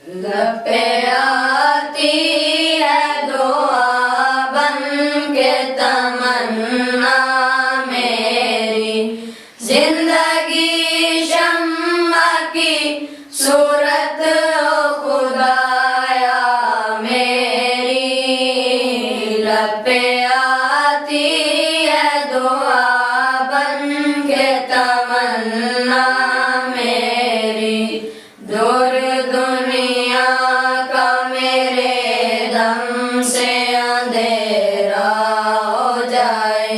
लपे आती है दुआ बन के तमन्ना मेरी, जिंदगी शम्मा की सूरत ओ खुदाया मेरी। लपे आती है दुआ बन के तमन्ना मेरी, दूर दुनिया का मेरे दम से अंधेरा हो जाए,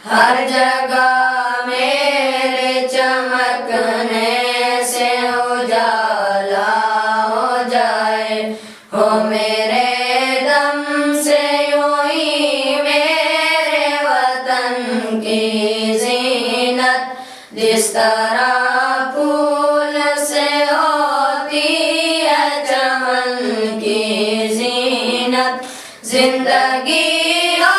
हर जगह मेरे चमकने से उजाला हो जाए। हो मेरे दम से यूं ही मेरे वतन की जीनत, जिस तरह फूल से होती है चमन की जीनत। जिंदगी हो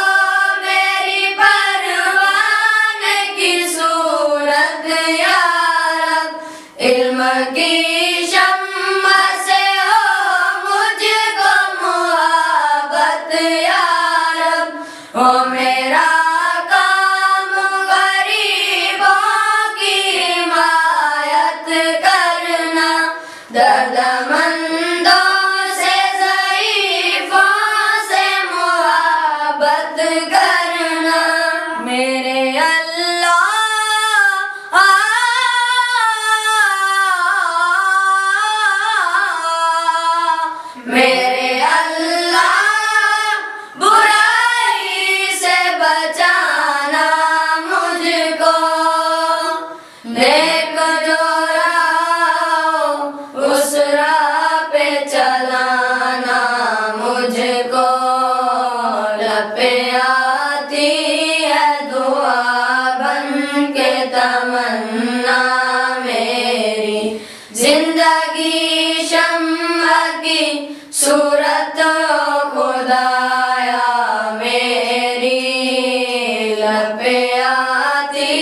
मेरी परवान की सूरत या रब, इल्म की शम्मा से हो मुझको मुहब्बत या रब। हो मेरा काम गरीबों की हिमायत करना, दर्दमंदों से ज़ईफ़ों से मुहब्बत करना। मेरे अल्लाह मेरे अल्लाह बुराई से बचाना मुझको, नेक जो राह उस राह पे चलाना मुझको। लपे आती है दुआ बन के तमन्ना मेरी, जिंदगी शम्मा की सूरत खुदाया मेरी। लपे आती